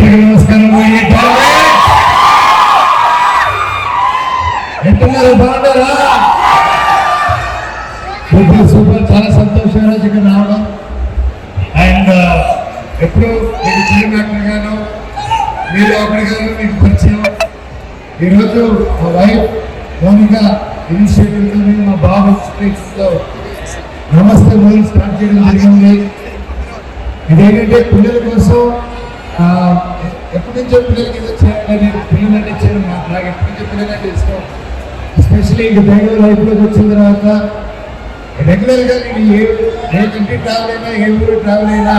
అందరికీ నమస్కారం. ఎట్టున్నారు, బాగున్నారా? సూపర్ సూపర్, చాలా సంతోషం ఇక్కడ రావడం. అండ్ ఎప్పుడు మీకు తెలియనట్లుగాను మీరు ఒకరిగాను మీకు పరిచయం. ఈరోజు మా వైఫ్ మౌనిక ఇనిషియేటివ్తో మా బాబు ఎక్స్ప్రెస్లో నమస్తే మూవీ స్టార్ట్ చేయడం జరిగింది. ఇదేంటంటే పిల్లల కోసం ఎప్పటి నుంచో పిల్లలకి ఏదో చేయాలని, పిల్లలంటే చేయడం నాకు ఎప్పటి నుంచో పిల్లలంటే ఇష్టం. ఎస్పెషల్లీ ఇంక బెంగళూరు లైఫ్లోకి వచ్చిన తర్వాత రెగ్యులర్గా నేను ఏ ఇంటికి ట్రావెల్ అయినా, ఏ ఊరు ట్రావెల్ అయినా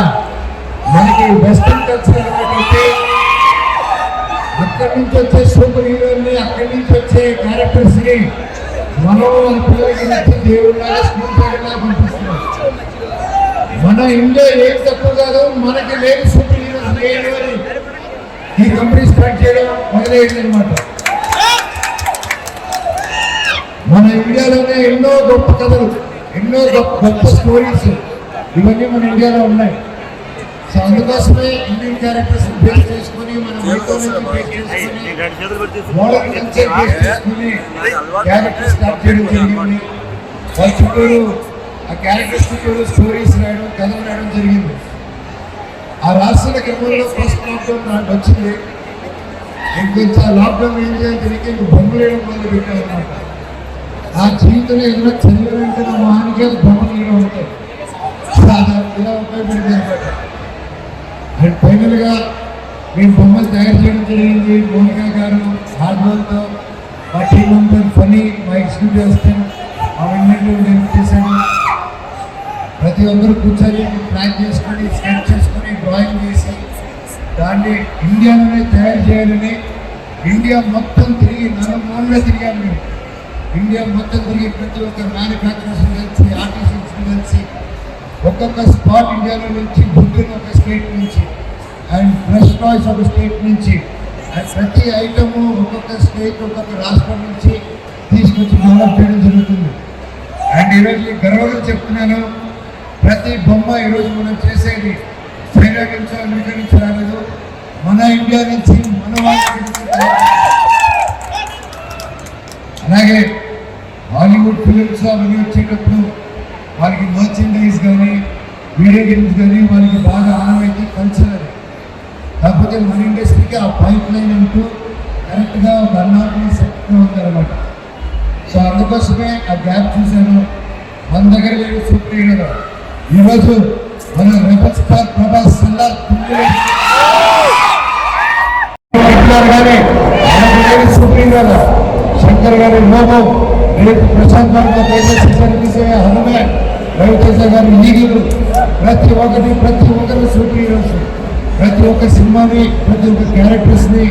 మనకి వెస్టర్న్ కల్చర్ అలవాటైతే అక్కడి నుంచి వచ్చే సూపర్ హీరోని, అక్కడి నుంచి వచ్చే క్యారెక్టర్స్ని మనం మన పిల్లలకి నచ్చి దేవుళ్ళగా స్కూల్ పేరులా పంపిస్తున్నాం. మన ఇండియా ఏం తక్కువ కాదు, మనకి లేని సూపర్ హీరోస్ లేని అని ఈ కంపెనీ స్టార్ట్ చేయడం మొదలైంది అనమాట. మన ఇండియాలోనే ఎన్నో గొప్ప కథలు, ఎన్నో గొప్ప స్టోరీస్ ఇవన్నీ మన ఇండియాలో ఉన్నాయి. సో అందుకోసమే ఇండియన్ క్యారెక్టర్స్ బేస్ చేసుకుని మన చేసుకుని క్యారెక్టర్ స్టార్ట్ చేయడం జరిగింది. వాళ్ళ చుట్టూరు ఆ క్యారెక్టర్స్ చుట్టూరు స్టోరీస్ రాయడం, కథలు రాయడం జరిగింది. ఆ రాష్ట్రాల క్రమంలో ఫస్ట్ లాక్డౌన్ వచ్చింది. ఇంకొంచెం లాక్డౌన్ ఏం చేయాలి తిరిగి బొమ్మలు వేయడం మొదలు పెట్టాం అనమాట. ఆ జీవితంలో ఏదైనా చదివాలంటే నా మహానికి బొమ్మలు వేయడం ఉంటాయి. ఇలా ఉపయోగపడింది అనమాట. అండ్ ఫైనల్గా మేము బొమ్మలు తయారు చేయడం జరిగింది. మౌనిక గారు హార్డ్ వర్క్తో, మా టీం అంతా ఫనీ, మా ఎగ్జిక్యూటివ్ అసిస్టెంట్, మా వెంటనే నేను చేశాను. ప్రతి ఒక్కరు కూర్చొని ప్లాన్ చేసుకొని, స్కెచ్ చేసుకొని, డ్రాయింగ్ చేసి దాన్ని ఇండియాలోనే తయారు చేయాలని ఇండియా మొత్తం తిరిగి 4 మూలలో తిరిగాము మేము. ఇండియా మొత్తం తిరిగి ప్రతి ఒక్క మ్యానుఫ్యాక్చరర్స్ కలిసి, ఆర్టిస్ట్స్ కలిసి ఒక్కొక్క స్పాట్ ఇండియాలో నుంచి, బుద్ధుని ఒక స్టేట్ నుంచి, అండ్ ఫ్రెష్ టాయ్స్ ఒక స్టేట్ నుంచి, అండ్ ప్రతి ఐటము ఒక్కొక్క స్టేట్, ఒక్కొక్క రాష్ట్రం నుంచి తీసుకొచ్చి డెవలప్ చేయడం జరుగుతుంది. అండ్ ఈరోజు గర్వంగా చెప్తున్నాను, ప్రతి బొమ్మ ఈరోజు మనం చేసేది చైనా నుంచి, అమెరికా నుంచి రాలేదు, మన ఇండియా నుంచి, మన వాళ్ళ నుంచి. అలాగే హాలీవుడ్ ఫిలిమ్స్ అవన్నీ వచ్చేటప్పుడు వాళ్ళకి మర్చెండైజ్ కానీ, వీడియో గేమ్స్ కానీ వాళ్ళకి బాగా ఆనమైతే కల్చర్ అది. కాకపోతే మన ఇండస్ట్రీకి ఆ పైప్ లైన్ అంటూ కరెక్ట్గా ఒక అన్నాన్ని సెట్గా ఉందన్నమాట. సో అందుకోసమే ఆ గ్యాప్ చూశాను. మన దగ్గర లేని సూపర్ హీరో ఈరోజు మన రెబల్ స్టార్ ప్రభాస్ సల్లార్ కానీ మనకు లేని సూపర్ హీరో శంకర్ గారి లోబో, రేపు ప్రశాంత్ బాబు తీసే హనుమే, రవితేజ గారి ఈగిలు, ప్రతి ఒక్కరు సూపర్ హీరోస్. ప్రతి ఒక్క సినిమాని, ప్రతి ఒక్క క్యారెక్టర్స్ని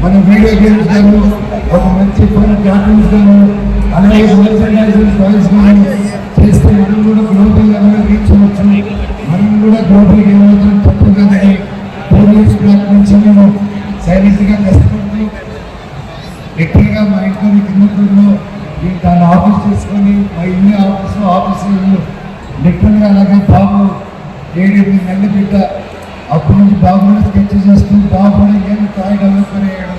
మన వీడియో గేమ్స్ గాను, ఒక మంచి కార్టూన్స్ గాను, అలాగే వాయిస్ గాను చేస్తే మనం కూడా గ్లోబల్ లెవెల్లో రీచ్ అవ్వచ్చు. మనం కూడా గ్లోబల్ ఏమవుతాం తప్పు కదని పోలీస్ బ్లాక్ నుంచి మేము సైలెంట్గా కష్టపడుతూ ఎక్కువగా మా ఇంట్లో కిందలో దాన్ని ఆఫీస్ చేసుకొని, మా ఇల్లు ఆఫీసు లిటరల్గా అలాగే బాబు 7-8 నెలల బిడ్డ అప్పటి నుంచి బాబు కూడా స్కెచ్ చేస్తూ, బాబు కూడా ఏం టాయ్ డెవలప్మెంట్ అయ్యాడు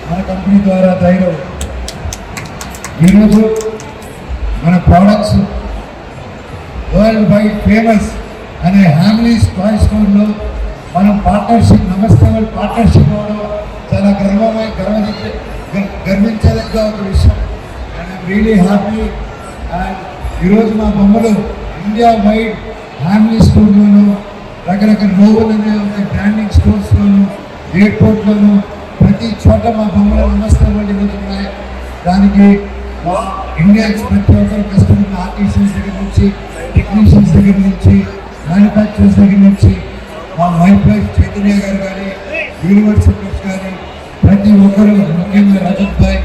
మన కంపెనీ ద్వారా ధైర్యం. ఈరోజు మన ప్రోడక్ట్స్ వరల్డ్ వైడ్ ఫేమస్ అనే హ్యామ్లీస్ టాయ్ స్టోర్లో మనం పార్ట్నర్షిప్, నమస్తే వాళ్ళు పార్ట్నర్షిప్ అవ్వడం చాలా గర్వించదగ్గ ఒక విషయం. And I'm really happy. And ఈరోజు మా బొమ్మలు ఇండియా వైడ్ ఫ్యామిలీ స్టోర్లోను, రకరకాల లోగోలు అనేవి ఉన్నాయి, బ్రాండింగ్ స్టోర్స్లోను, ఎయిర్పోర్ట్లోను, ప్రతి చోట మా బొమ్మలు నమస్తే వాళ్ళు ఈరోజు ఉన్నాయి. దానికి ఇండియన్స్ ప్రతి ఒక్కరు కష్టపడిన ఆర్టిస్టన్స్ దగ్గర నుంచి, టెక్నీషియన్స్ దగ్గర నుంచి, మ్యానుఫ్యాక్చరర్స్ దగ్గర నుంచి, మా వైఫ్ చైతన్య గారు కానీ, యూనివర్సిటీస్ కానీ ప్రతి ఒక్కరు, ముఖ్యంగా రజత్ భాయ్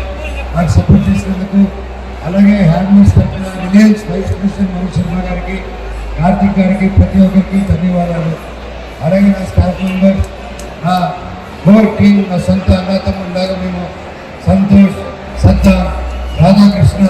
నాకు సపోర్ట్ చేసినందుకు, అలాగే హ్యాండ్మేడ్స్ తరఫున Reliance vice president Manoj Sharma గారికి, కార్తిక్ గారికి, ప్రతి ఒక్కరికి ధన్యవాదాలు. అలాగే నా స్టాఫ్ మెంబర్స్, నా కోర్ టీం, నా సొంత అన్నతమ్ములాగా మేము సంతోష్, సత్తా, రాధాకృష్ణ,